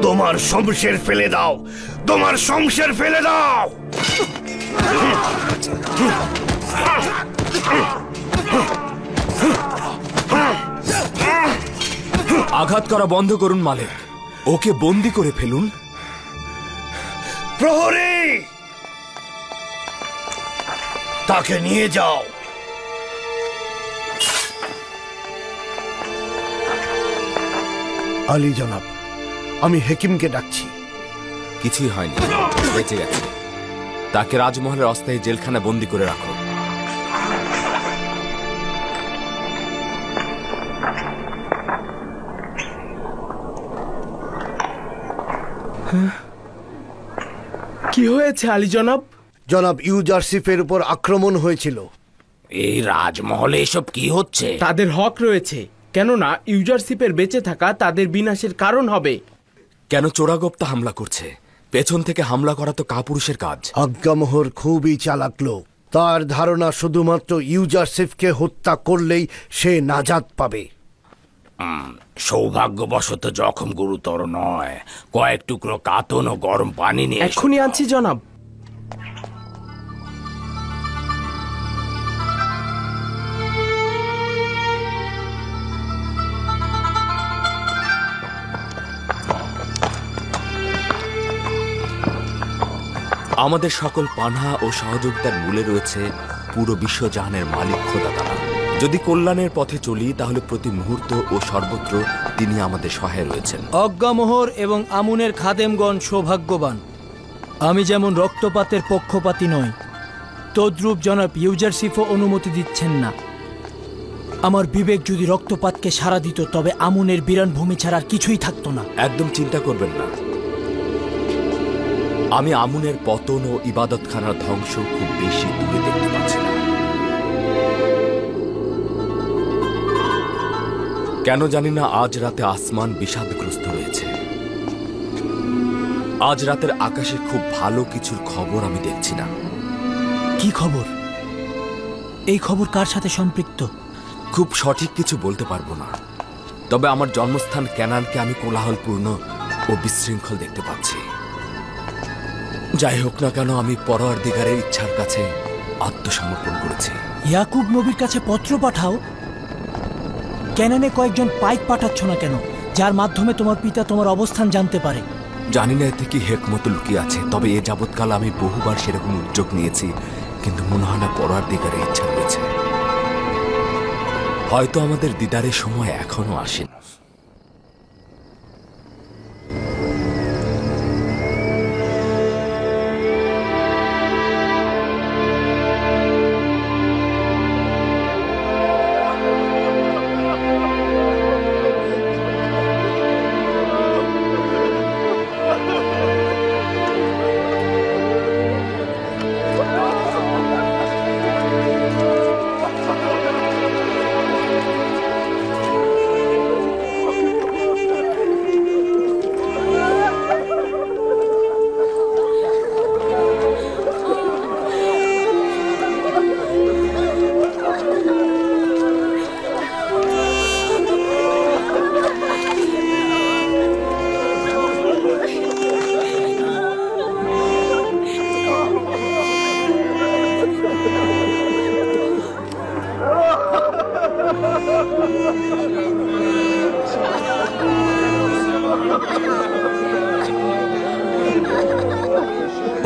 তোমার শমশের ফেলে দাও, তোমার শমশের ফেলে দাও। আঘাত করা বন্ধ করুন মালিক, ওকে বন্দি করে ফেলুন। প্রহরী, তাকে নিয়ে যাও। আলী জনাব, আমি হেকিমকে ডাকছি। কিছুই হয়নি, বেঁচে গেছে। তাকে রাজমহলের অস্থায়ী জেলখানা বন্দি করে রাখো। কি হয়েছে আলী জনাব? জনাব ইউজারশিপের উপর আক্রমণ হয়েছিল। এই রাজমহলে এসব কি হচ্ছে? তাদের হক রয়েছে, কেননা ইউজারশিপের বেঁচে থাকা তাদের বিনাশের কারণ হবে। কেন চোরাগোপ্তা হামলা করছে? পেছন থেকে হামলা করা তো কাপুরুষের কাজ। আজ্ঞামোহর খুবই চালাক লোক। তার ধারণা শুধুমাত্র ইউজারশিপকে হত্যা করলেই সে নাজাত পাবে। সৌভাগ্যবশত জখম গুরুতর নয়। কয়েক টুকরো কাতন ও গরম পানি নিয়ে এক্ষুনি আনছি জনাব। আমাদের সকল পানাহা ও সহযোগিতার মূলে রয়েছে পুরো বিশ্বজাহানের মালিক খোদা তাআলা। যদি কল্যাণের পথে চলি তাহলে প্রতি মুহূর্ত ও সর্বত্র তিনি আমাদের সহায় রয়েছেন। অজ্ঞামোহর এবং আমুনের খাদেমগণ সৌভাগ্যবান। আমি যেমন রক্তপাতের পক্ষপাতী নই, তদ্রূপ জনাব ইউজারশিপও অনুমতি দিচ্ছেন না। আমার বিবেক যদি রক্তপাতকে সাড়া দিত তবে আমুনের বিরান ভূমি ছাড়া আর কিছুই থাকতো না। একদম চিন্তা করবেন না, আমি আমুনের পতন ও ইবাদতখানার ধ্বংস খুব বেশি দূরে দেখতে পাচ্ছি না। কেন জানি না আজ রাতে আসমান বিষাদগ্রস্ত রয়েছে। আজ রাতের আকাশে খুব ভালো কিছুর খবর আমি দেখছি না। কি খবর? এই খবর কার সাথে সম্পৃক্ত? খুব সঠিক কিছু বলতে পারবো না, তবে আমার জন্মস্থান ক্যানানকে আমি কোলাহলপূর্ণ ও বিশৃঙ্খল দেখতে পাচ্ছি। যাই হোক না কেন, আমি পরওয়ারদিগারের ইচ্ছার কাছে আত্মসমর্পণ করেছি। ইয়াকুব নবীর কাছে পত্র পাঠাও। ক্যানানে কয়েকজন পাইক পাঠাচ্ছ না কেন, যার মাধ্যমে তোমার পিতা তোমার অবস্থান জানতে পারে? জানি না এতে কি হেকমত লুকিয়ে আছে, তবে এ যাবৎকাল আমি বহুবার সেরকম উদ্যোগ নিয়েছি, কিন্তু মনে হয় না পরওয়ারদিগারের ইচ্ছা রয়েছে। হয়তো আমাদের দিদারের সময় এখনো আসেনি।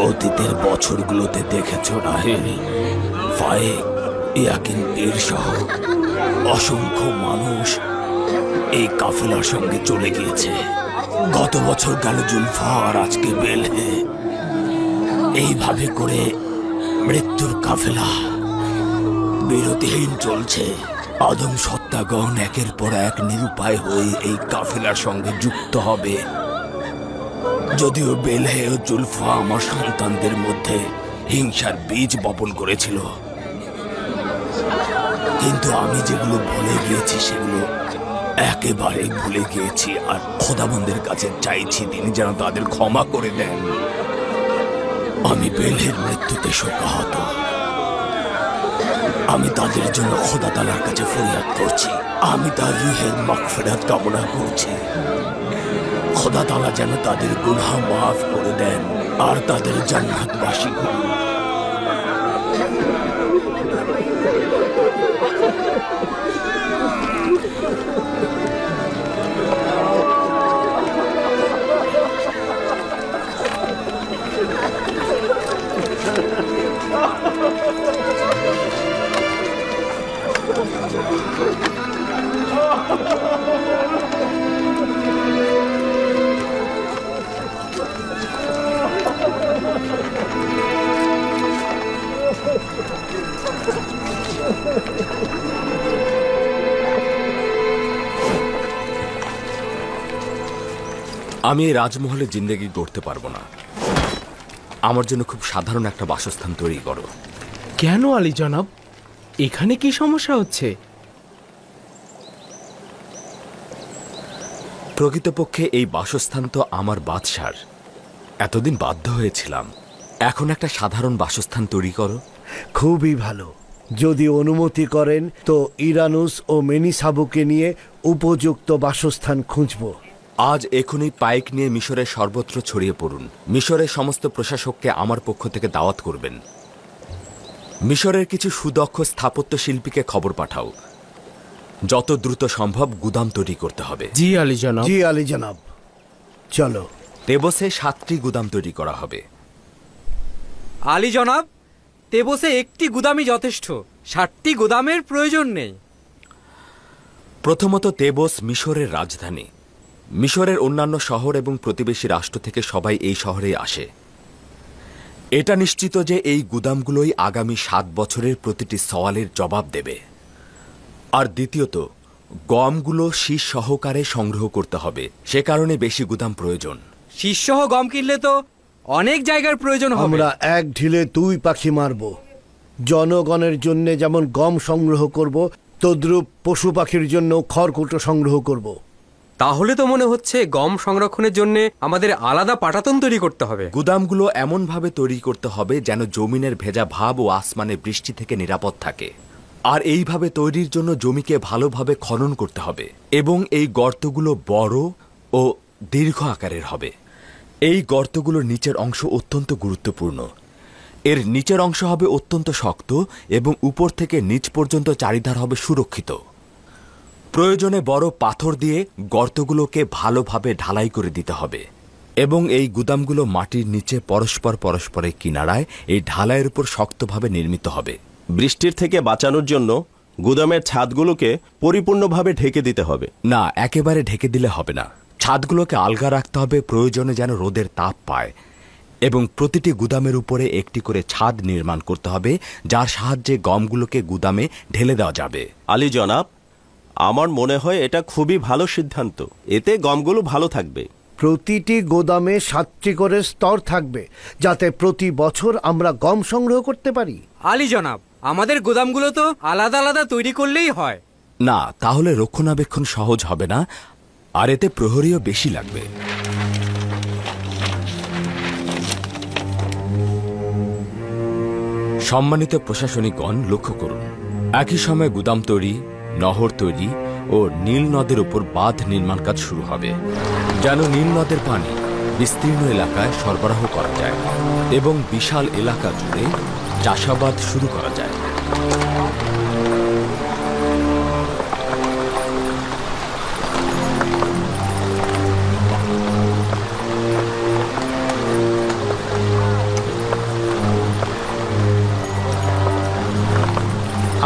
অতীতের বছরগুলোতে দেখেছো না হে, ফায়েক, ইয়াকিন পীর সহ অসংখ্য মানুষ এই কাফেলার সঙ্গে চলে গিয়েছে। গত বছর গেল জুলফা, আর আজকে বেলহে। এইভাবে করে মৃত্যুর কাফেলা বিরতিহীন চলছে। আদম সত্তাগণ একের পর এক নিরুপায় হয়ে এই কাফেলার সঙ্গে যুক্ত হবে। যদিও বেলহে ও জুলফা আমার সন্তানদের মধ্যে হিংসার বীজ বপন করেছিল, কিন্তু আমি যেগুলো ভুলে গিয়েছি সেগুলো একেবারে ভুলে গিয়েছি। আর খোদাবন্দের কাছে চাইছি তিনি যেন তাদের ক্ষমা করে দেন। আমি বেলহের মৃত্যুতে শোকাহত। আমি তাদের জন্য খোদা তাআলার কাছে ফরিয়াদ করছি। আমি তার রুহের মাগফিরাত কামনা করছি। খোদা তাআলা যেন তাদের গুনাহ মাফ করে দেন আর তাদের জান্নাতবাসী করুন। আমি এই রাজমহলে জিন্দেগি গড়তে পারবো না। আমার জন্য খুব সাধারণ একটা বাসস্থান তৈরি করো। কেন আলী জনাব, এখানে কি সমস্যা হচ্ছে? প্রকৃতপক্ষে এই বাসস্থান তো আমার বাদশার। এতদিন বাধ্য হয়েছিলাম, এখন একটা সাধারণ বাসস্থান তৈরি করো। খুবই ভালো। যদি অনুমতি করেন তো ইরানুস ও মেনিসাবুকে নিয়ে উপযুক্ত বাসস্থান খুঁজব। আজ এখনই পাইক নিয়ে মিশরের সর্বত্র ছড়িয়ে পড়ুন। মিশরের সমস্ত প্রশাসককে আমার পক্ষ থেকে দাওয়াত করবেন। মিশরের কিছু সুদক্ষ স্থাপত্য শিল্পীকে খবর পাঠাও, যত দ্রুত সম্ভব গুদাম তৈরি করতে হবে। জি আলী জনাব। জি আলী জনাব। চলো। তেবসে 7টি গুদাম তৈরি করা হবে। আলী জনাব, তেবসে একটি গুদামই যথেষ্ট, 7টি গুদামের প্রয়োজন নেই। প্রথমত, তেবস মিশরের রাজধানী। মিশরের অন্যান্য শহর এবং প্রতিবেশী রাষ্ট্র থেকে সবাই এই শহরেই আসে। এটা নিশ্চিত যে এই গুদামগুলোই আগামী 7 বছরের প্রতিটি সওয়ালের জবাব দেবে। আর দ্বিতীয়ত, গমগুলো শীষ সহকারে সংগ্রহ করতে হবে, সে কারণে বেশি গুদাম প্রয়োজন। শীর্ষসহ গম কিনলে তো অনেক জায়গার প্রয়োজন হবে। আমরা এক ঢিলে 2 পাখি মারব। জনগণের জন্য যেমন গম সংগ্রহ করব, তদ্রূপ পশু পাখির জন্য খড়কুটো সংগ্রহ করব। তাহলে তো মনে হচ্ছে গম সংরক্ষণের জন্য আমাদের আলাদা পাটাতন তৈরি করতে হবে। গুদামগুলো এমনভাবে তৈরি করতে হবে যেন জমিনের ভেজা ভাব ও আসমানের বৃষ্টি থেকে নিরাপদ থাকে। আর এইভাবে তৈরির জন্য জমিকে ভালোভাবে খনন করতে হবে এবং এই গর্তগুলো বড় ও দীর্ঘ আকারের হবে। এই গর্তগুলোর নিচের অংশ অত্যন্ত গুরুত্বপূর্ণ। এর নিচের অংশ হবে অত্যন্ত শক্ত এবং উপর থেকে নিচ পর্যন্ত চারিধার হবে সুরক্ষিত। প্রয়োজনে বড় পাথর দিয়ে গর্তগুলোকে ভালোভাবে ঢালাই করে দিতে হবে এবং এই গুদামগুলো মাটির নিচে পরস্পরের কিনারায় এই ঢালাইয়ের উপর শক্তভাবে নির্মিত হবে। বৃষ্টির থেকে বাঁচানোর জন্য গুদামের ছাদগুলোকে পরিপূর্ণভাবে ঢেকে দিতে হবে। না, একেবারে ঢেকে দিলে হবে না। ছাদগুলোকে আলগা রাখতে হবে, প্রয়োজনে যেন রোদের তাপ পায়। এবং প্রতিটি গুদামের উপরে একটি করে ছাদ নির্মাণ করতে হবে, যার সাহায্যে গমগুলোকে গুদামে ঢেলে দেওয়া যাবে। আলী জনাব, আমার মনে হয় এটা খুবই ভালো সিদ্ধান্ত। এতে গমগুলো ভালো থাকবে। প্রতিটি গোদামে 7টি করে স্তর থাকবে, যাতে প্রতি বছর আমরা গম সংগ্রহ করতে পারি। আলী জনাব, আমাদের গোদামগুলো তো আলাদা আলাদা তৈরি করলেই হয়। না, তাহলে রক্ষণাবেক্ষণ সহজ হবে না, আর এতে প্রহরীও বেশি লাগবে। সম্মানিত প্রশাসনিকগণ, লক্ষ্য করুন, একই সময় গুদাম তৈরি, নহর তৈরি ও নীল নদের উপর বাঁধ নির্মাণ কাজ শুরু হবে, যেন নীল নদের পানি বিস্তীর্ণ এলাকায় সরবরাহ করা যায় এবং বিশাল এলাকা জুড়ে চাষাবাদ শুরু করা যায়।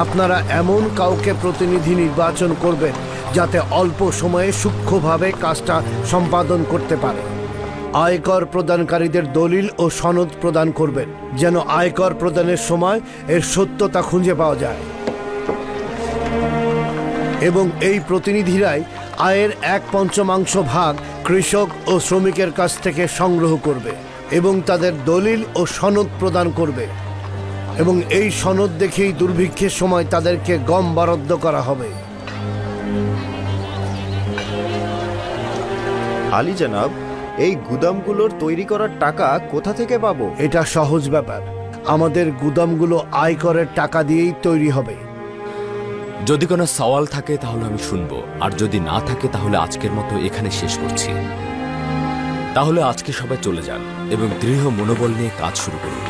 আপনারা এমন কাউকে প্রতিনিধি নির্বাচন করবেন যাতে অল্প সময়ে সূক্ষ্মভাবে কাজটা সম্পাদন করতে পারে। আয়কর প্রদানকারীদের দলিল ও সনদ প্রদান করবেন, যেন আয়কর প্রদানের সময় এর সত্যতা খুঁজে পাওয়া যায়। এবং এই প্রতিনিধিরাই আয়ের 1/5 ভাগ কৃষক ও শ্রমিকের কাছ থেকে সংগ্রহ করবে এবং তাদের দলিল ও সনদ প্রদান করবে। এবং এই সনদ দেখেই দুর্ভিক্ষের সময় তাদেরকে গম বরাদ্দ করা হবে। আলী জনাব, এই গুদামগুলোর তৈরি করার টাকা কোথা থেকে পাবো? এটা সহজ ব্যাপার। আমাদের গুদামগুলো আয়করের টাকা দিয়েই তৈরি হবে। যদি কোনো সওয়াল থাকে তাহলে আমি শুনবো, আর যদি না থাকে তাহলে আজকের মতো এখানে শেষ করছি। তাহলে আজকে সবাই চলে যান এবং দৃঢ় মনোবল নিয়ে কাজ শুরু করুন।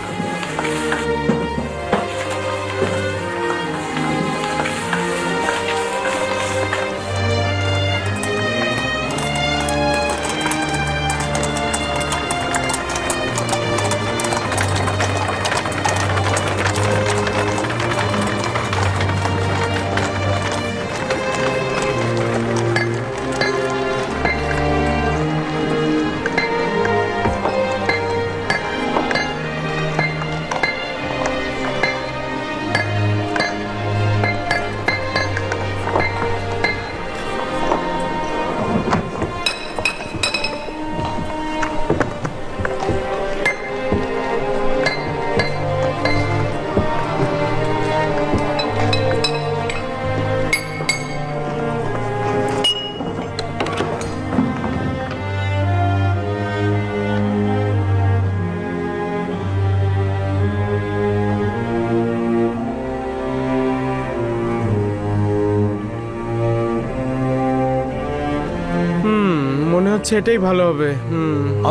মনে হচ্ছে এটাই ভালো হবে।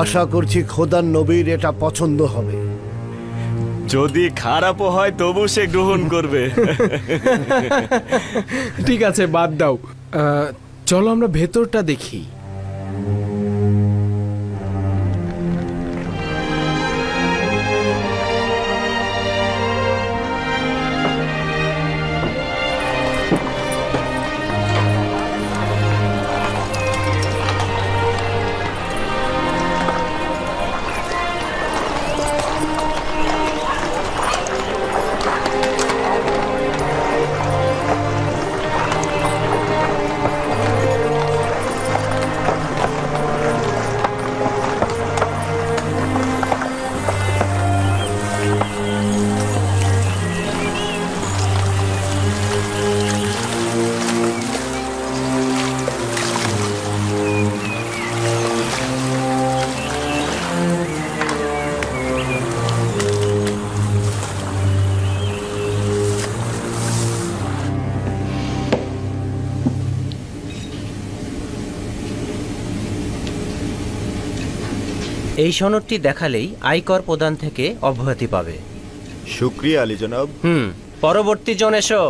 আশা করছি খোদার নবীর এটা পছন্দ হবে। যদি খারাপও হয় তবু সে গ্রহণ করবে। ঠিক আছে, বাদ দাও। চলো আমরা ভেতরটা দেখি। এই সনদটি দেখালেই আয়কর প্রদান থেকে অব্যাহতি পাবে। শুক্রিয়া আলী জনাব। পরবর্তী জন এসো।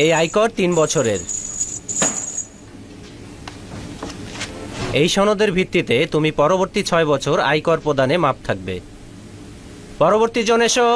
এই আয়কর 3 বছরের। এই সনদের ভিত্তিতে তুমি পরবর্তী 6 বছর আয়কর প্রদানে মাপ থাকবে। পরবর্তী জন এসো।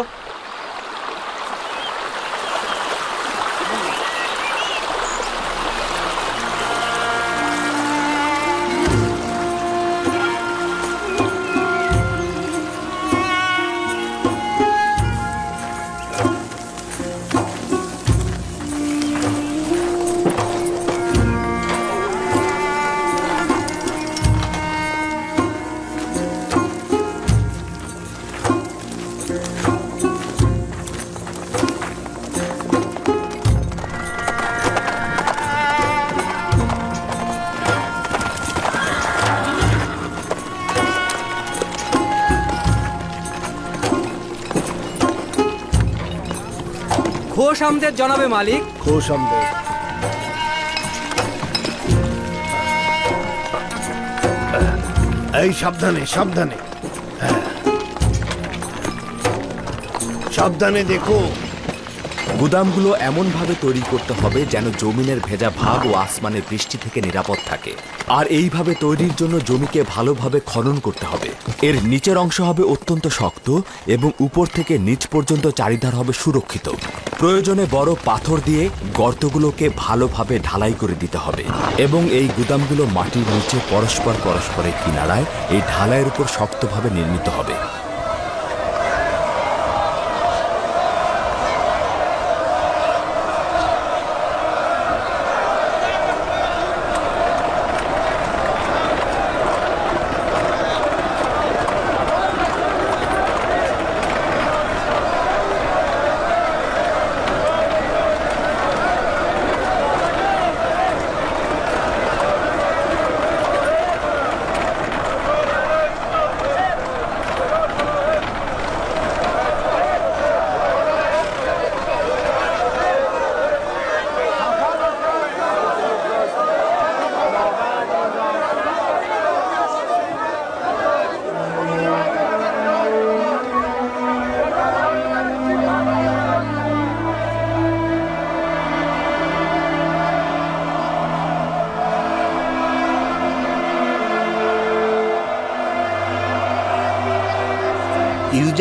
খোশ আমদের জনাবে মালিক। খোশ আমদের। এই সাবধানে সাবধানে, সাবধানে দেখো। গুদামগুলো এমনভাবে তৈরি করতে হবে যেন জমিনের ভেজা ভাগ ও আসমানের বৃষ্টি থেকে নিরাপদ থাকে। আর এইভাবে তৈরির জন্য জমিকে ভালোভাবে খনন করতে হবে। এর নিচের অংশ হবে অত্যন্ত শক্ত এবং উপর থেকে নিচ পর্যন্ত চারিধার হবে সুরক্ষিত। প্রয়োজনে বড় পাথর দিয়ে গর্তগুলোকে ভালোভাবে ঢালাই করে দিতে হবে এবং এই গুদামগুলো মাটির নিচে পরস্পরের কিনারায় এই ঢালাইয়ের উপর শক্তভাবে নির্মিত হবে।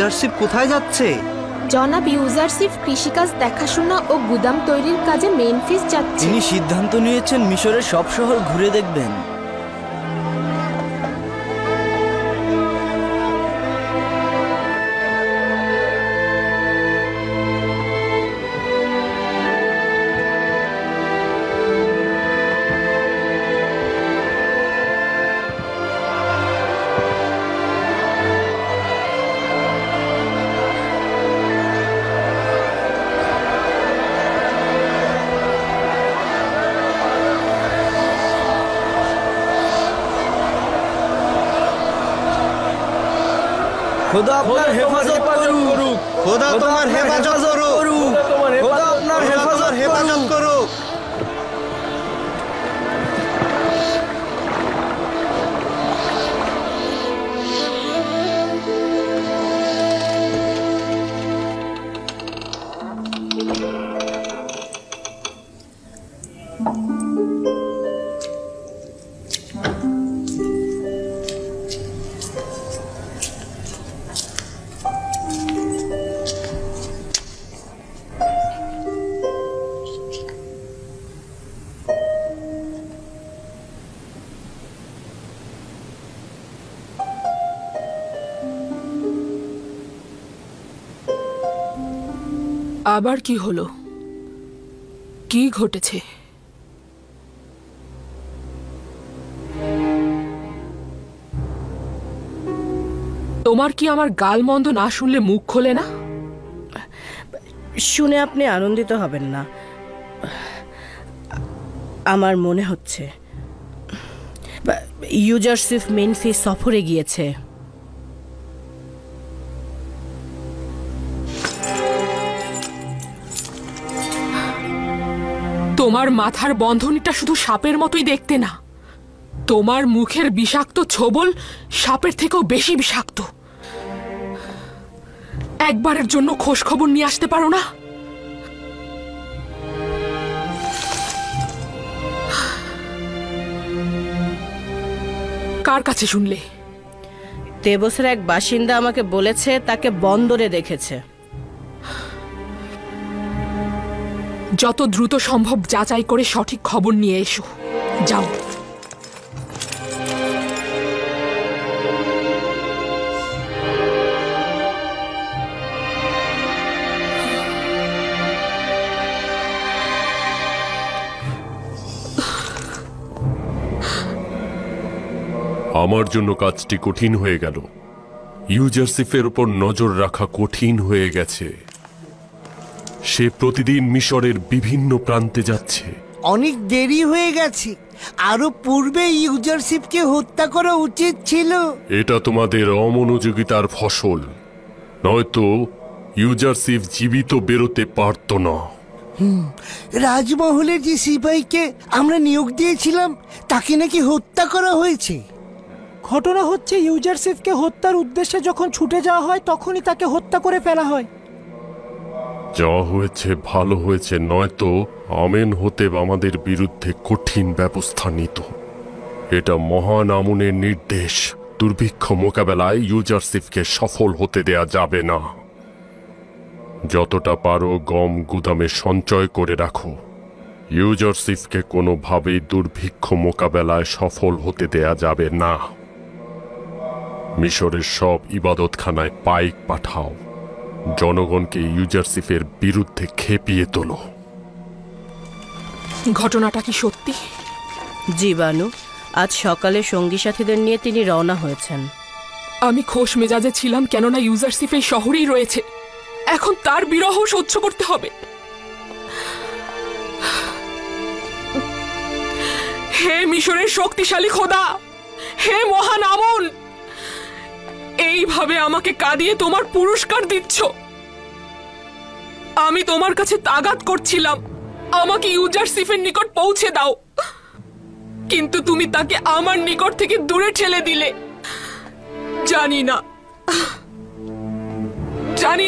ইউজারশিপ কোথায় যাচ্ছে? জনাব ইউজারশিপ কৃষিকাজ দেখাশোনা ও গুদাম তৈরির কাজে মেমফিস যাচ্ছে। তিনি সিদ্ধান্ত নিয়েছেন মিশরের সব শহর ঘুরে দেখবেন। খোদা আপনার হেফাজত করুক। খোদা তোমার হেফাজত করুক। খোদা আপনার হেফাজত করুক। আবার কি হলো? কি ঘটেছে? তোমার কি আমার গালমন্দ না শুনলে মুখ খোলে না? শুনে আপনি আনন্দিত হবেন না। আমার মনে হচ্ছে ইউজারশিপ মেমফিস সফরে গিয়েছে। তোমার মাথার বন্ধনীটা শুধু সাপের মতোই দেখতে না, তোমার মুখের বিষাক্ত ছোবল সাপের থেকেও বেশি বিষাক্ত। একবারের জন্য খোঁজ খবর নিয়ে আসতে পারো না? কার কাছে শুনলে? তেবসের এক বাসিন্দা আমাকে বলেছে তাকে বন্দরে দেখেছে। যত দ্রুত সম্ভব যাচাই করে সঠিক খবর নিয়ে এসো। যাও। আমার জন্য কাজটি কঠিন হয়ে গেল। ইউজারশিপের উপর নজর রাখা কঠিন হয়ে গেছে। সে প্রতিদিন মিশরের বিভিন্ন প্রান্তে যাচ্ছে। অনেক দেরি হয়ে গেছে। আরো পূর্বে ইউজারশিপকে হত্যা করা উচিত ছিল। এটা তোমাদের অমনোযোগিতার ফসল, নয়তো ইউজারশিপ জীবিত বেরোতে পারত না। রাজমহলের যে সিপাহীকে আমরা নিয়োগ দিয়েছিলাম তাকে নাকি হত্যা করা হয়েছে। ঘটনা হচ্ছে ইউজারশিপকে হত্যার উদ্দেশ্যে যখন ছুটে যাওয়া হয় তখনই তাকে হত্যা করে ফেলা হয়। যা হয়েছে ভালো হয়েছে, নয়তো আমেন হতে আমাদের বিরুদ্ধে কঠিন ব্যবস্থা নিত। এটা মহান আমুনের নির্দেশ। দুর্ভিক্ষ মোকাবেলায় ইউজারশিপকে সফল হতে দেয়া যাবে না। যতটা পারো গম গুদামে সঞ্চয় করে রাখো। ইউজারশিপকে কোনোভাবেই দুর্ভিক্ষ মোকাবেলায় সফল হতে দেয়া যাবে না। মিশরের সব ইবাদতখানায় পাইক পাঠাও। জনগণকে ইউজারশিপের বিরুদ্ধে খেপিয়ে তোলো। ঘটনাটা কি সত্যি? জি বানু, আজ সকালে সঙ্গী সাথীদের নিয়ে তিনি রওনা হয়েছেন। আমি খোশ মেজাজে ছিলাম, কেননা ইউজারশিপ এই শহরেই রয়েছে। এখন তার বিরহ সহ্য করতে হবে। হে মিশরের শক্তিশালী খোদা, হে মহান আমুন, এইভাবে আমাকে কাঁদিয়ে তোমার পুরস্কার দিচ্ছ। আমি তোমার কাছে তাগাদ করছিলাম আমাকে ইউজারশিপের নিকট পৌঁছে দাও, কিন্তু তুমি তাকে আমার নিকট থেকে দূরে ঠেলে দিলে। জানি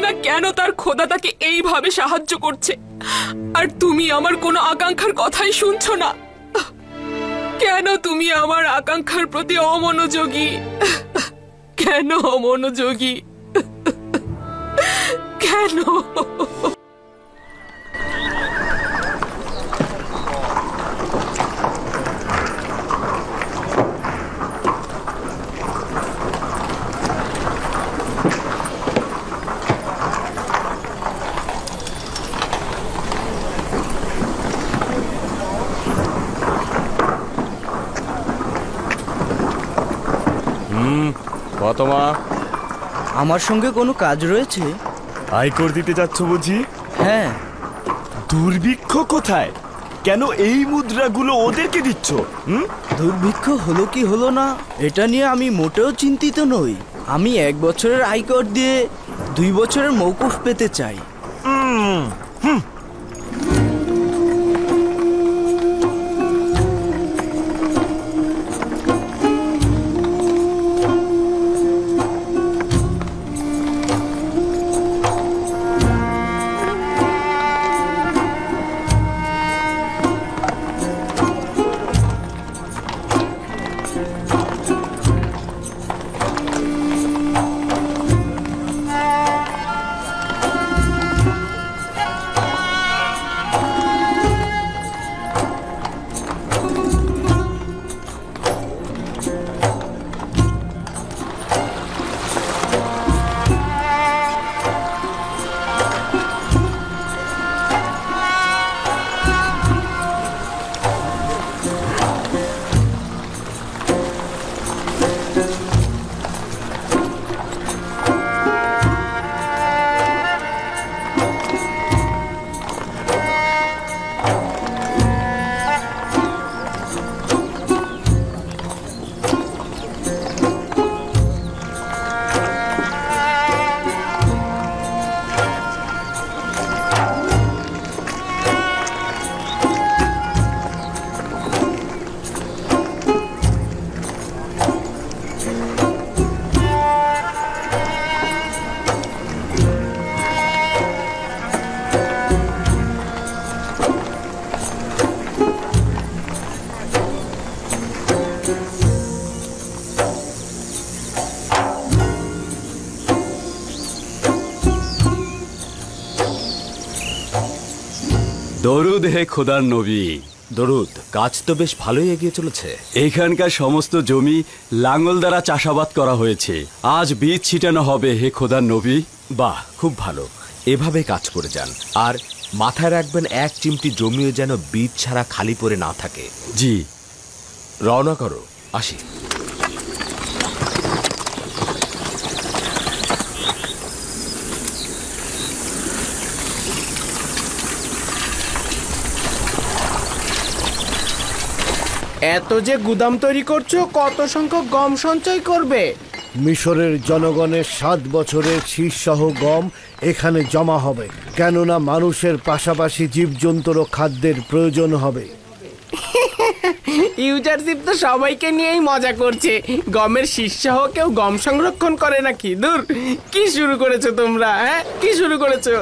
না কেন তার খোদা তাকে এইভাবে সাহায্য করছে, আর তুমি আমার কোনো আকাঙ্ক্ষার কথাই শুনছো না। কেন তুমি আমার আকাঙ্ক্ষার প্রতি অমনোযোগী? কেন অমনোযোগী? কেন? কত মা? আমার সঙ্গে কোনো কাজ রয়েছে? আয়কর দিতে যাচ্ছ বুঝি? হ্যাঁ। দুর্ভিক্ষ কোথায়? কেন এই মুদ্রাগুলো ওদেরকে দিচ্ছ? দুর্ভিক্ষ হলো কি হলো না এটা নিয়ে আমি মোটেও চিন্তিত নই। আমি 1 বছরের আয়কর দিয়ে 2 বছরের মৌকুফ পেতে চাই। দরুদ হে খোদার নবী। দরুদ। কাজ তো বেশ ভালোই এগিয়ে চলেছে। এখানকার সমস্ত জমি লাঙ্গল দ্বারা চাষাবাদ করা হয়েছে। আজ বীজ ছিটানো হবে হে খোদার নবী। বাহ, খুব ভালো। এভাবে কাজ করে যান। আর মাথায় রাখবেন, 1 চিমটি জমিও যেন বীজ ছাড়া খালি পড়ে না থাকে। জি। রওনা করো, আসি। এত যে গুদাম তৈরি করছো, কত সংখ্যক গম সঞ্চয় করবে? মিশরের জনগণের 7 বছরের শীষসহ গম এখানে জমা হবে, কেননা মানুষের পাশাপাশি জীবজন্তুরও খাদ্যের প্রয়োজন হবে। ইউজারশিপ তো সবাইকে নিয়েই মজা করছে। গমের শীষসহ কেউ গম সংরক্ষণ করে নাকি? দূর, কি শুরু করেছো তোমরা? হ্যাঁ, কি শুরু করেছো?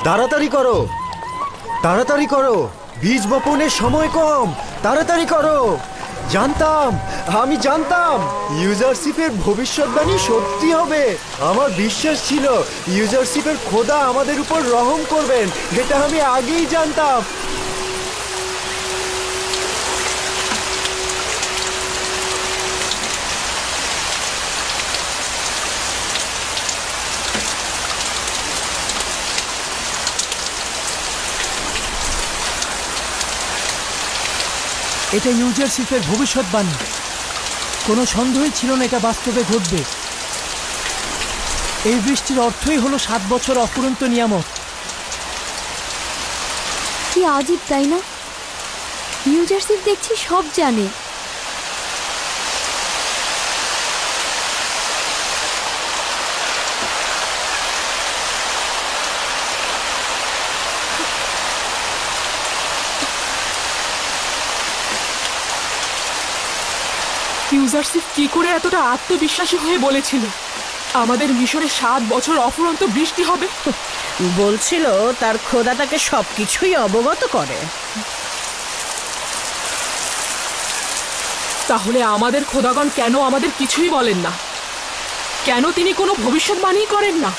তাড়াতাড়ি করো, তাড়াতাড়ি করো, বীজ বপনের সময় কম, তাড়াতাড়ি করো। আমি জানতাম ইউজারশিপের ভবিষ্যৎবাণী সত্যি হবে। আমার বিশ্বাস ছিল ইউজারশিপের খোদা আমাদের উপর রহম করবেন, এটা আমি আগেই জানতাম। এটা ইউজারশিপের ভবিষ্যৎবাণী। কোনো সন্দেহই ছিল না এটা বাস্তবে ঘটবে। এই বৃষ্টির অর্থই হলো 7 বছর অফুরন্ত নিয়ামত। কি আজীব তাই না? ইউজারশিপ দেখছি সব জানে। ইউজারশিপ কি করে এতটা আত্মবিশ্বাসী হয়ে বলেছিল আমাদের মিশরে 7 বছর অফুরন্ত বৃষ্টি হবে? বলছিল তার খোদা তাকে সবকিছুই অবগত করে। তাহলে আমাদের খোদাগণ কেন আমাদের কিছুই বলেন না? কেন তিনি কোনো ভবিষ্যৎবাণী করেন না?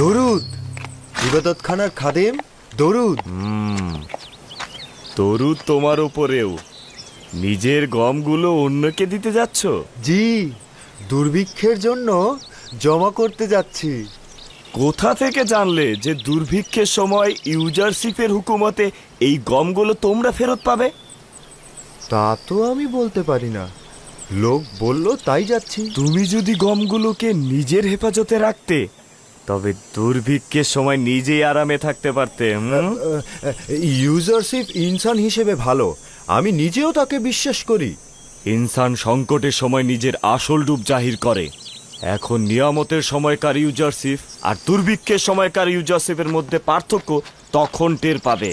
দরুদ ইবাদতখানার খাদেম, দরুদ। দরুদ তোমার উপরেও। নিজের গমগুলো অন্যকে দিতে যাচ্ছ? জি, দুর্ভিক্ষের জন্য জমা করতে যাচ্ছি। কোথা থেকে জানলে যে দুর্ভিক্ষের সময় ইউজারশিপের হুকুমতে এই গমগুলো তোমরা ফেরত পাবে? তা তো আমি বলতে পারি না, লোক বলল তাই যাচ্ছি। তুমি যদি গমগুলোকে নিজের হেফাজতে রাখতে তবে দুর্ভিক্ষের সময় নিজেই আরামে থাকতে পারতে। ইউজারশিপ ইনসান হিসেবে ভালো, আমি নিজেও তাকে বিশ্বাস করি। ইনসান সংকটের সময় নিজের আসল রূপ জাহির করে। এখন নিয়ামতের সময়কার ইউজারশিপ আর দুর্ভিক্ষের সময়কার ইউজারশিপের মধ্যে পার্থক্য তখন টের পাবে।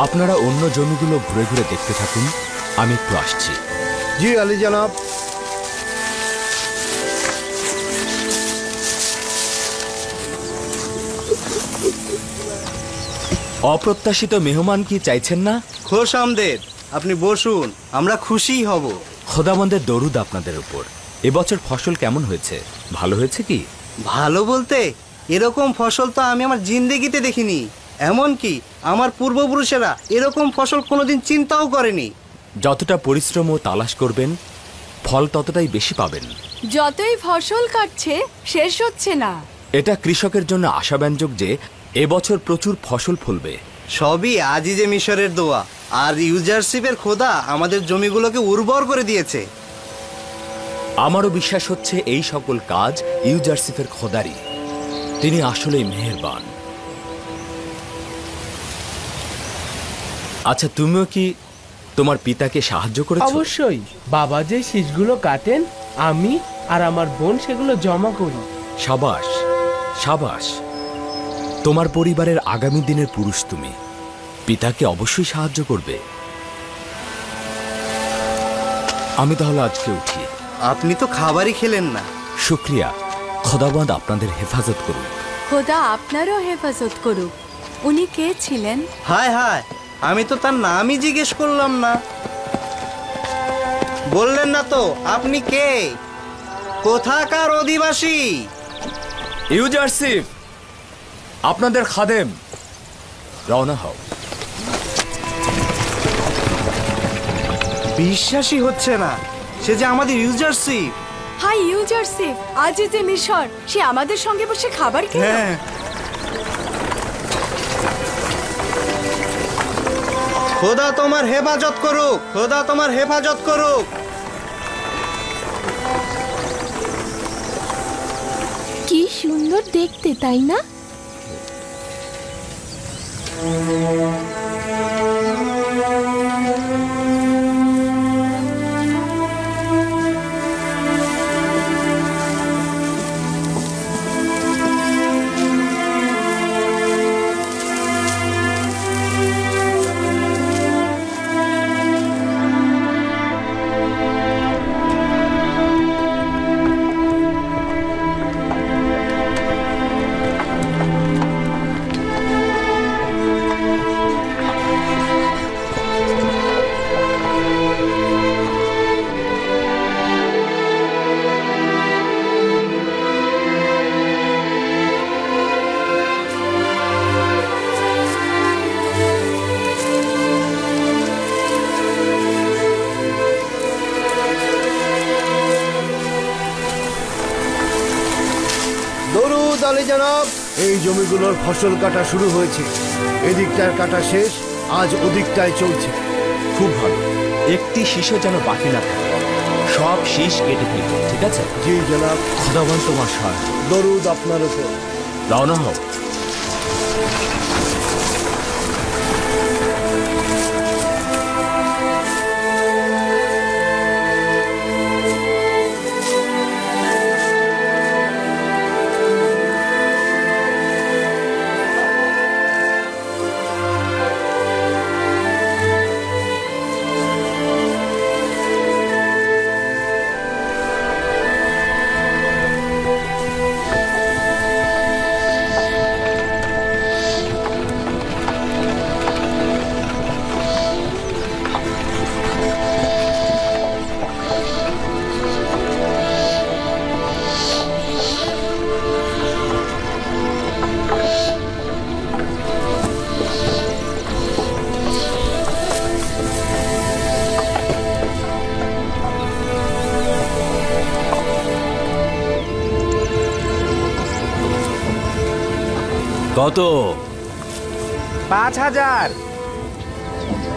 আপনারা অন্য জমিগুলো ঘুরে ঘুরে দেখতে থাকুন, আমি একটু আসছি। জি আলী জনাব। অপ্রত্যাশিত মেহমান কি চাইছেন না? খোশ আমদের, আপনি বসুন, আমরা খুশিই হব। খোদাবন্দের দরুদ আপনাদের উপর। এবছর ফসল কেমন হয়েছে? ভালো হয়েছে কি? ভালো বলতে এরকম ফসল তো আমি আমার জিন্দেগিতে দেখিনি। এমনকি আমার পূর্বপুরুষেরা এরকম ফসল কোনোদিন চিন্তাও করেনি। যতটা পরিশ্রম ও তালাশ করবেন, ফল ততটাই বেশি পাবেন। যতই ফসল কাটছে শেষ হচ্ছে না। এটা কৃষকের জন্য আশাব্যঞ্জক যে এবছর প্রচুর ফসল ফলবে। সবই আজিজে মিশরের দোয়া আর ইউজারশিপের খোদা আমাদের জমিগুলোকে উর্বর করে দিয়েছে। আমারও বিশ্বাস হচ্ছে এই সকল কাজ ইউজারশিপের খোদারই। তিনি আসলেই মেহেরবান। আচ্ছা, তুমিও কি তোমার পিতাকে সাহায্য করেছো? অবশ্যই। বাবা যে শীষগুলো কাটেন, আমি আর আমার বোন সেগুলো জমা করি। সাবাস সাবাস, তোমার পরিবারের আগামী দিনের পুরুষ তুমি। পিতাকে অবশ্যই সাহায্য করবে। আমি তাহলে আজকে উঠি। আপনি তো খাবারই খেলেন না। শুক্রিয়া। খোদাবন্দ আপনাদের হেফাজত করুন। খোদা আপনারও হেফাজত করুক। উনি কে ছিলেন? হায় হায়, আমি তো তার নামই জিজ্ঞেস করলাম না। বললেন না তো আপনি কে, কোথাকার অধিবাসী? ইউজারশিপ, আপনাদের খাদেম। রওনা হও। বিশ্বাসই হচ্ছে না, সে যে আমাদের ইউজারশিপ। হাই ইউজারশিপ, আজিজে মিশর, সে আমাদের সঙ্গে বসে খাবার খেলো। হ্যাঁ, খোদা তোমার হেফাজত করুক, খোদা তোমার হেফাজত করুক। কি সুন্দর দেখতে, তাই না? দরুদ আলী জনাব। এই জমিগুলোর ফসল কাটা শুরু হয়েছে। এদিকটার কাটা শেষ, আজ ওদিকটায় চলছে। খুব ভালো। একটি শীষও যেন বাকি না থাকে। সব শীষ কেটে ফেলবে, ঠিক আছে? জি জনাব। খোদাবন্দ তোমার সাহায্য। দরুদ আপনার উপর। রওনা হও। কত? 5000।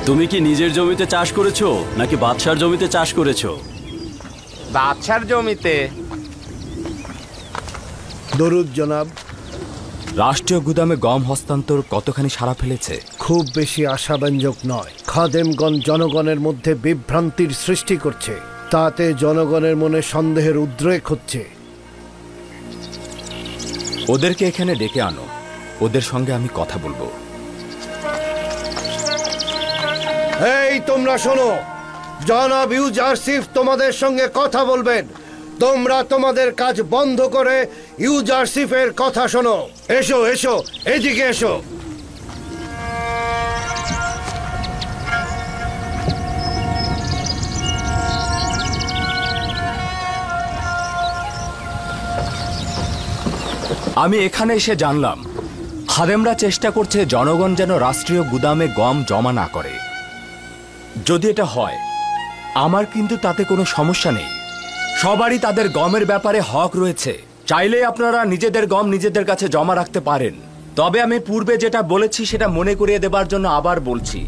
তুমি কি নিজের জমিতে চাষ করেছো নাকি বাদশার জমিতে চাষ করেছো? বাদশার জমিতে। দরুদ জনাব। রাষ্ট্রীয় গুদামে গম হস্তান্তর কতখানি সাড়া ফেলেছে? খুব বেশি আশাব্যঞ্জক নয়। খাদেমগণ জনগণের মধ্যে বিভ্রান্তির সৃষ্টি করছে, তাতে জনগণের মনে সন্দেহের উদ্রেক হচ্ছে। ওদেরকে এখানে ডেকে আনো, ওদের সঙ্গে আমি কথা বলবো। এই তোমরা শোনো, জনাব ইউজারশিপ তোমাদের সঙ্গে কথা বলবেন। তোমরা তোমাদের কাজ বন্ধ করে ইউজারশিপের কথা শোনো। এসো এসো, এদিকে এসো। আমি এখানে এসে জানলাম খাদেমরা চেষ্টা করছে জনগণ যেন রাষ্ট্রীয় গুদামে গম জমা না করে। যদি এটা হয়, আমার কিন্তু তাতে কোনো সমস্যা নেই। সবারই তাদের গমের ব্যাপারে হক রয়েছে। চাইলে আপনারা নিজেদের গম নিজেদের কাছে জমা রাখতে পারেন। তবে আমি পূর্বে যেটা বলেছি সেটা মনে করিয়ে দেবার জন্য আবার বলছি,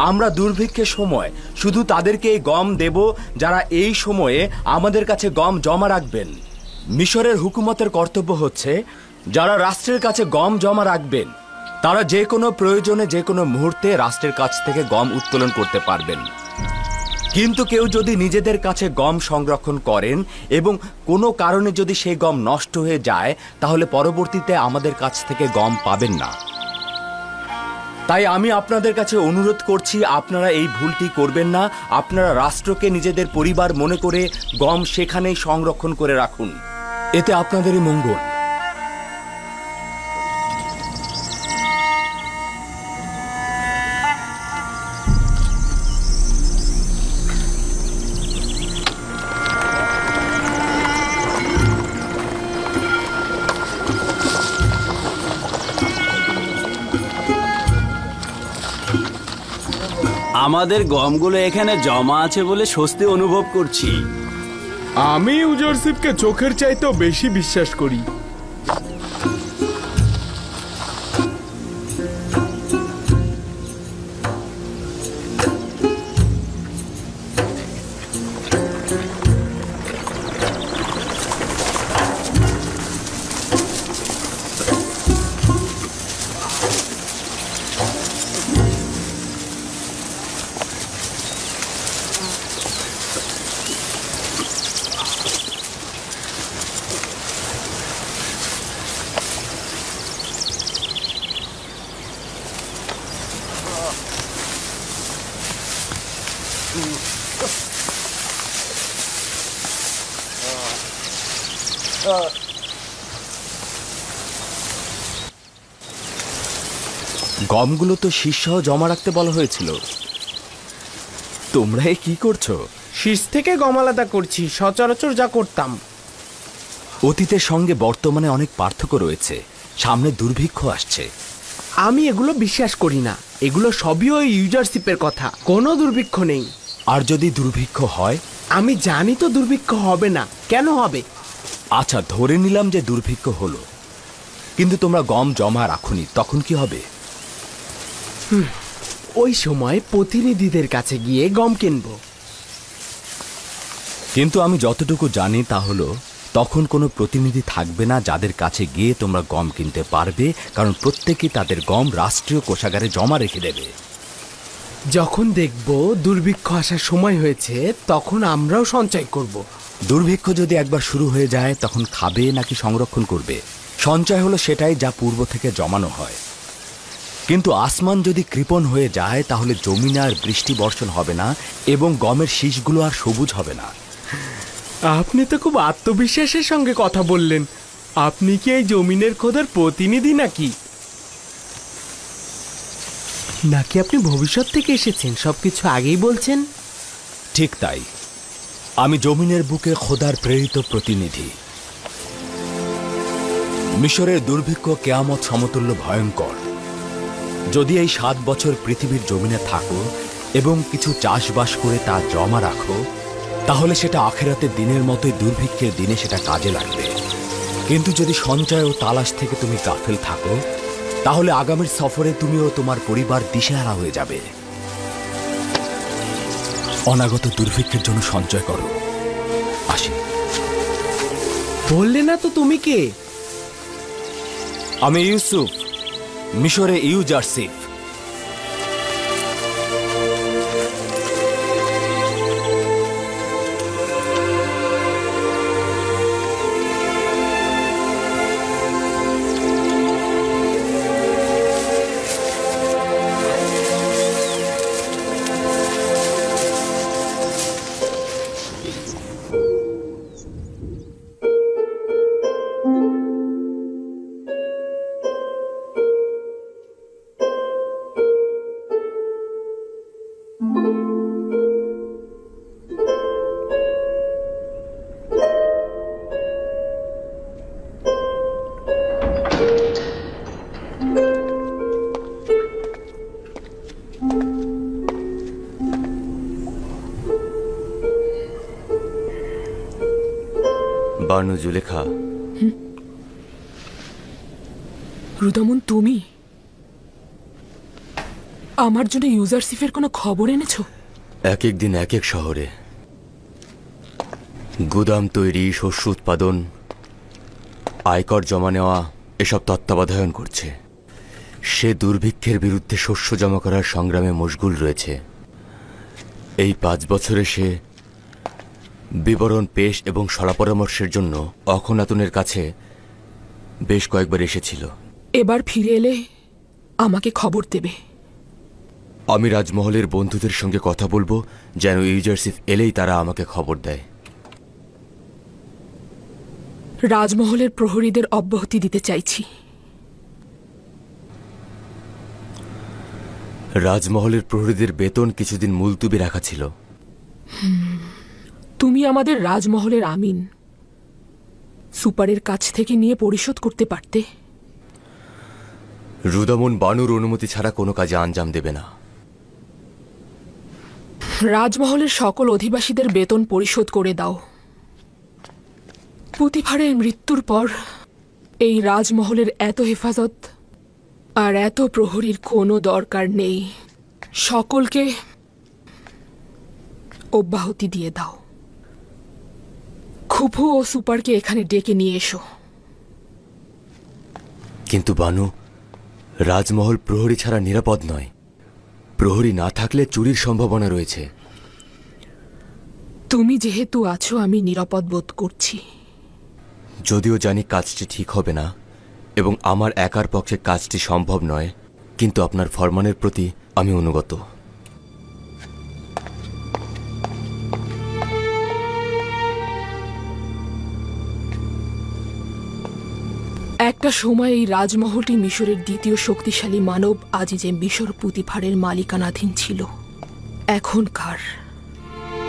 আমরা দুর্ভিক্ষের সময় শুধু তাদেরকে এই গম দেব যারা এই সময়ে আমাদের কাছে গম জমা রাখবেন। মিশরের হুকুমতের কর্তব্য হচ্ছে যারা রাষ্ট্রের কাছে গম জমা রাখবেন তারা যে কোনো প্রয়োজনে যে কোনো মুহূর্তে রাষ্ট্রের কাছ থেকে গম উত্তোলন করতে পারবেন। কিন্তু কেউ যদি নিজেদের কাছে গম সংরক্ষণ করেন এবং কোনো কারণে যদি সেই গম নষ্ট হয়ে যায়, তাহলে পরবর্তীতে আমাদের কাছ থেকে গম পাবেন না। তাই আমি আপনাদের কাছে অনুরোধ করছি, আপনারা এই ভুলটি করবেন না। আপনারা রাষ্ট্রকে নিজেদের পরিবার মনে করে গম সেখানেই সংরক্ষণ করে রাখুন। এতে আপনাদেরই মঙ্গল। আমাদের গমগুলো এখানে জমা আছে বলে স্বস্তি অনুভব করছি। আমি ইউজারশিপকে চোখের চাইতেও বেশি বিশ্বাস করি। গমগুলো তো শীর্ষসহ জমা রাখতে বলা হয়েছিল। তোমরা কি করছো? শীষ থেকে গম আলাদা করছি, সচরাচর যা করতাম। অতীতের সঙ্গে বর্তমানে অনেক পার্থক্য রয়েছে। সামনে দুর্ভিক্ষ আসছে। আমি এগুলো বিশ্বাস করি না। এগুলো সবই ওই ইউজারশিপের কথা। কোনো দুর্ভিক্ষ নেই। আর যদি দুর্ভিক্ষ হয়? আমি জানি তো দুর্ভিক্ষ হবে না। কেন হবে? আচ্ছা, ধরে নিলাম যে দুর্ভিক্ষ হলো, কিন্তু তোমরা গম জমা রাখুনি, তখন কি হবে? ওই সময় প্রতিনিধিদের কাছে গিয়ে গম কিনবো। কিন্তু আমি যতটুকু জানি তা হলো তখন কোনো প্রতিনিধি থাকবে না যাদের কাছে গিয়ে তোমরা গম কিনতে পারবে, কারণ প্রত্যেকেই তাদের গম রাষ্ট্রীয় কোষাগারে জমা রেখে দেবে। যখন দেখব দুর্ভিক্ষ আসার সময় হয়েছে, তখন আমরাও সঞ্চয় করব। দুর্ভিক্ষ যদি একবার শুরু হয়ে যায়, তখন খাবে নাকি সংরক্ষণ করবে? সঞ্চয় হলো সেটাই যা পূর্ব থেকে জমানো হয়। কিন্তু আসমান যদি কৃপণ হয়ে যায়, তাহলে জমিনে আর বৃষ্টি বর্ষণ হবে না এবং গমের শীষগুলো আর সবুজ হবে না। আপনি তো খুব আত্মবিশ্বাসের সঙ্গে কথা বললেন। আপনি কি এই জমিনের খোদার প্রতিনিধি নাকি? নাকি আপনি ভবিষ্যৎ থেকে এসেছেন, সবকিছু আগেই বলছেন? ঠিক তাই, আমি জমিনের বুকে খোদার প্রেরিত প্রতিনিধি। মিশরের দুর্ভিক্ষ কেয়ামত সমতুল্য ভয়ঙ্কর। যদি এই 7 বছর পৃথিবীর জমিনে থাকো এবং কিছু চাষবাস করে তা জমা রাখো, তাহলে সেটা আখেরাতের দিনের মতোই দুর্ভিক্ষের দিনে সেটা কাজে লাগবে। কিন্তু যদি সঞ্চয় ও তালাশ থেকে তুমি গাফেল থাকো, তাহলে আগামীর সফরে তুমি ও তোমার পরিবার দিশেহারা হয়ে যাবে। অনাগত দুর্ভিক্ষের জন্য সঞ্চয় করো। আসি। বললে না তো তুমি কে? আমি ইউসুফ, মিশরে ইউজারশিপ। জুলেখা। রুদামন, তুমি আমার জন্য ইউজারশিপের কোনো খবর এনেছো? এক এক দিন এক এক শহরে গুদাম তৈরি, শস্য উৎপাদন, আয়কর জমা নেওয়া এসব তত্ত্বাবধান করছে। সে দুর্ভিক্ষের বিরুদ্ধে শস্য জমা করার সংগ্রামে মশগুল রয়েছে। এই 5 বছরে সে বিবরণ পেশ এবং শলা-পরামর্শের জন্য অখনাতুনের কাছে বেশ কয়েকবার এসেছিল। এবার ফিরে এলে আমাকে খবর দেবে। আমি রাজমহলের বন্ধুদের সঙ্গে কথা বলবো যেন ইউজারশিপ এলেই তারা আমাকে খবর দেয়। রাজমহলের প্রহরীদের অব্যাহতি দিতে চাইছি। রাজমহলের প্রহরীদের বেতন কিছুদিন মুলতুবি রাখা ছিল। তুমি আমাদের রাজমহলের আমিন, সুপারের কাছ থেকে নিয়ে পরিশোধ করতে পারতে। রুদামন বানুর অনুমতি ছাড়া কোনো কাজে আঞ্জাম দেবে না। রাজমহলের সকল অধিবাসীদের বেতন পরিশোধ করে দাও। পুতিফারের মৃত্যুর পর এই রাজমহলের এত হেফাজত আর এত প্রহরীর কোনো দরকার নেই। সকলকে অব্যাহতি দিয়ে দাও। খুফু ও সুপারকে এখানে ডেকে নিয়ে এসো। কিন্তু বানু, রাজমহল প্রহরী ছাড়া নিরাপদ নয়। প্রহরী না থাকলে চুরির সম্ভাবনা রয়েছে। তুমি যেহেতু আছো, আমি নিরাপদ বোধ করছি। যদিও জানি কাজটি ঠিক হবে না এবং আমার একার পক্ষে কাজটি সম্ভব নয়, কিন্তু আপনার ফরমানের প্রতি আমি অনুগত। একটা সময় এই রাজমহলটি মিশরের দ্বিতীয় শক্তিশালী মানব আজিজে মিশর পুতিফারের মালিকানাধীন ছিল।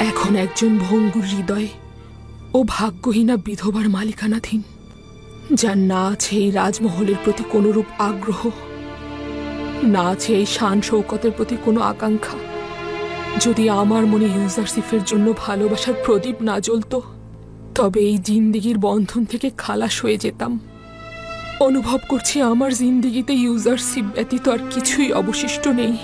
এখন একজন ভঙ্গুর হৃদয় ও ভাগ্যহীনা বিধবার মালিকানাধীন, যার না আছে এই রাজমহলের প্রতি কোনরূপ আগ্রহ, না আছে এই শান শৌকতের প্রতি কোনো আকাঙ্ক্ষা। যদি আমার মনে ইউজারশিপের জন্য ভালোবাসার প্রদীপ না জ্বলত, তবে এই জিন্দিগির বন্ধন থেকে খালাস হয়ে যেতাম। অনুভব করছি আমার জিন্দিগিতে ইউজারশিপ ব্যতীত আর কিছুই অবশিষ্ট নেই।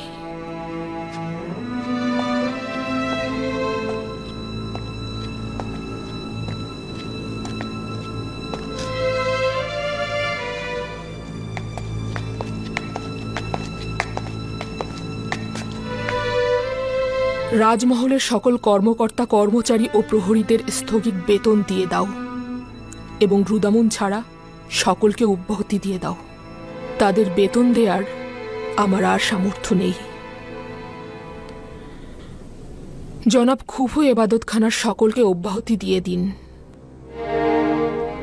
রাজমহলের সকল কর্মকর্তা, কর্মচারী ও প্রহরীদের স্থগিত বেতন দিয়ে দাও এবং রুদামুন ছাড়া সকলকে অব্যাহতি দিয়ে দাও। তাদের বেতন দেওয়ার আমার আর সামর্থ্য নেই। জনাব খুফু এবাদতখানার সকলকে অব্যাহতি দিয়ে দিন।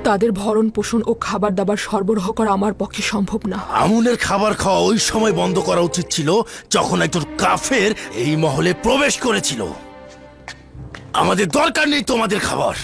তাদের ভরণ পোষণ ও খাবার দাবার সরবরাহ করা আমার পক্ষে সম্ভব না। আমুনের খাবার খাওয়া ওই সময় বন্ধ করা উচিত ছিল যখন একজন কাফের এই মহলে প্রবেশ করেছিল। আমাদের দরকার নেই তোমাদের খাবার।